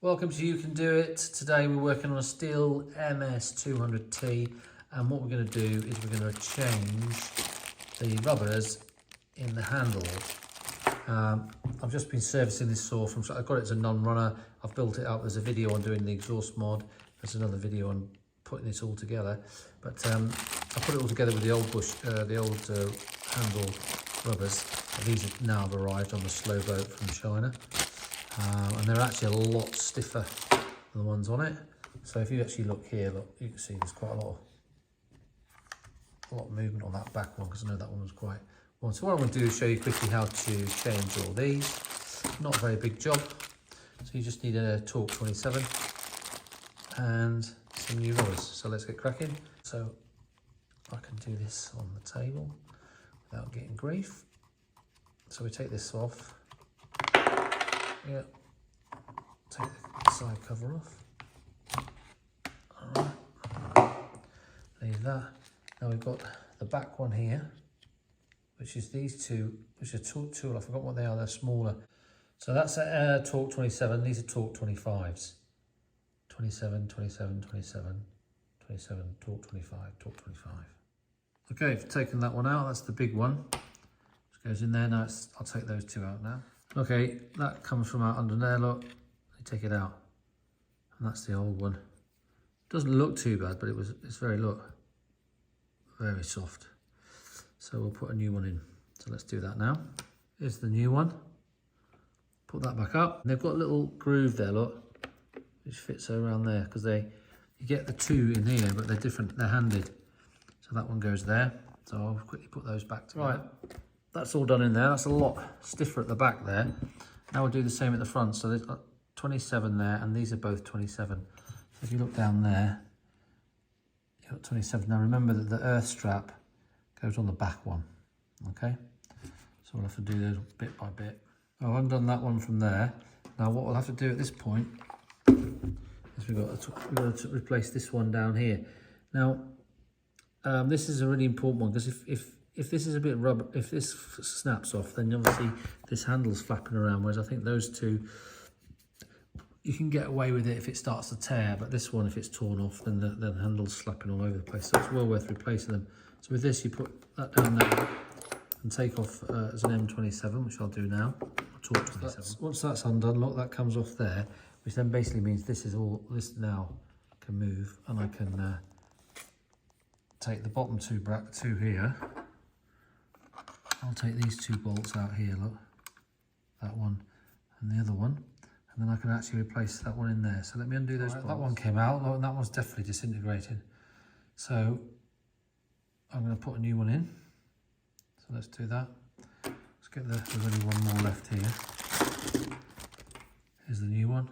Welcome to You Can Do It. Today we're working on a Stihl MS200T, and what we're going to do is we're going to change the rubbers in the handles. I've just been servicing this saw I've got it as a non-runner. I've built it up. There's a video on doing the exhaust mod. There's another video on putting this all together. But I put it all together with the old handle rubbers. These have now arrived on the slow boat from China. And they're actually a lot stiffer than the ones on it. So if you actually look here, look, you can see there's quite a lot of movement on that back one, because I know that one was quite one. So what I'm going to do is show you quickly how to change all these. Not a very big job. So you just need a torque 27 and some new rubbers. So let's get cracking. So I can do this on the table without getting grief. So we take this off. Yeah, take the side cover off. All right, leave that. Now we've got the back one here, which is these two, which are torque tool. I forgot what they are. They're smaller. So that's a torque 27. These are torque 25s. 27, 27, 27, 27, torque 25, torque 25. Okay, I've taken that one out. That's the big one. Which goes in there. Now I'll take those two out now. Okay, that comes from out under there, look. You take it out. And that's the old one. Doesn't look too bad, but it's very soft. So we'll put a new one in. So let's do that now. Here's the new one. Put that back up. And they've got a little groove there, look, which fits around there, because you get the two in here, but they're different, they're handed. So that one goes there. So I'll quickly put those back together. Right. That's all done in there. That's a lot stiffer at the back there. Now we'll do the same at the front. So there's got 27 there, and these are both 27. So if you look down there, you've got 27. Now remember that the earth strap goes on the back one, okay? So we'll have to do those bit by bit. Oh, I've undone that one from there. Now what we'll have to do at this point is we've got to replace this one down here. Now, this is a really important one, because if this is a bit rubber, if this snaps off, then obviously this handle's flapping around, whereas I think those two, you can get away with it if it starts to tear, but this one, if it's torn off, then the handle's slapping all over the place, so it's well worth replacing them. So with this, you put that down there and take off as an M27, which I'll do now, torque 27. Once that's undone, look, that comes off there, which then basically means this now can move, and I can take the bottom two here. I'll take these two bolts out here, look, that one and the other one, and then I can actually replace that one in there. So let me undo those bolts. That one came out, look, and that one's definitely disintegrated. So I'm going to put a new one in. So let's do that. Let's get there's only one more left here. Here's the new one.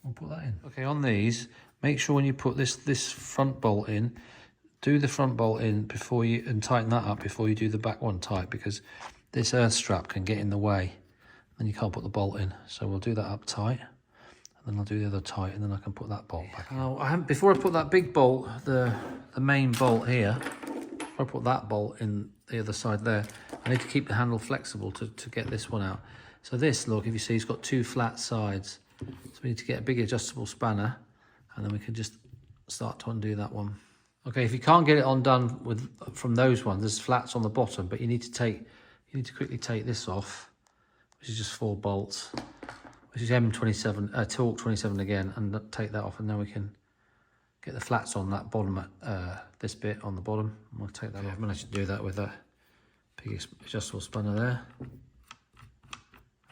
We'll put that in. Okay, on these, make sure when you put this front bolt in, do the front bolt in and tighten that up before you do the back one tight, because this earth strap can get in the way and you can't put the bolt in. So we'll do that up tight, and then I'll do the other tight, and then I can put that bolt back in. Now, before I put that big bolt, the main bolt here, I put that bolt in the other side there, I need to keep the handle flexible to get this one out. So this, look, if you see, it's got two flat sides. So we need to get a big adjustable spanner, and then we can just start to undo that one. Okay, if you can't get it undone from those ones, there's flats on the bottom, but you need to quickly take this off, which is just 4 bolts, which is M27, torque 27 again, and take that off, and then we can get the flats on that bottom, this bit on the bottom. And we'll take that off. I managed to do that with a big adjustable spanner there,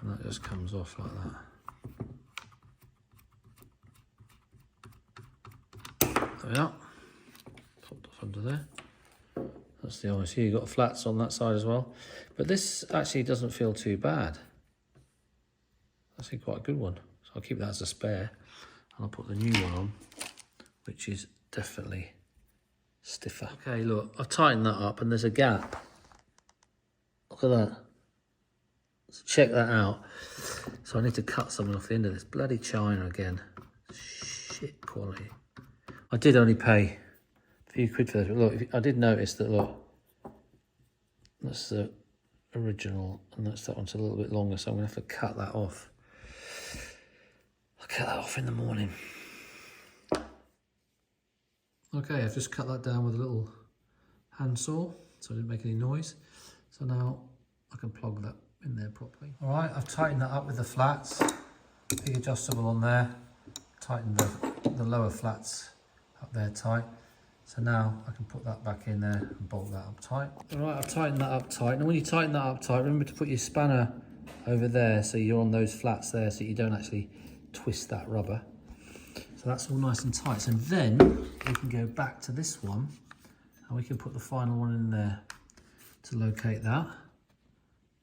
and that just comes off like that. There we are. Popped off under there. That's the honest. You've got flats on that side as well, but this actually doesn't feel too bad. Actually quite a good one, so I'll keep that as a spare, and I'll put the new one on, which is definitely stiffer. Okay, look, I've tightened that up, and there's a gap. Look at that. So check that out. So I need to cut something off the end of this. Bloody China again. Shit quality. I did only pay a few quid for this, but look, I did notice that, look, that's the original, and that one's a little bit longer, so I'm going to have to cut that off. I cut that off in the morning. Okay, I've just cut that down with a little handsaw, so it didn't make any noise. So now I can plug that in there properly. All right, I've tightened that up with the flats. Big adjustable on there. Tighten the lower flats up there tight. So now I can put that back in there and bolt that up tight. All right, I've tightened that up tight. Now when you tighten that up tight, remember to put your spanner over there so you're on those flats there so you don't actually twist that rubber. So that's all nice and tight. So then we can go back to this one and we can put the final one in there to locate that.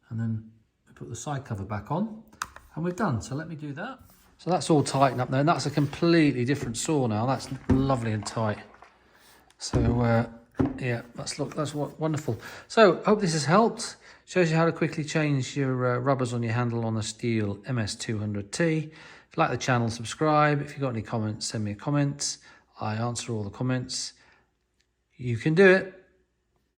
And then we put the side cover back on and we're done. So let me do that. So that's all tightened up there, and that's a completely different saw now. That's lovely and tight. So yeah, that's wonderful. So hope this has helped. Shows you how to quickly change your rubbers on your handle on the Stihl MS200T. If you like the channel, subscribe. If you've got any comments, send me a comment. I answer all the comments. You can do it.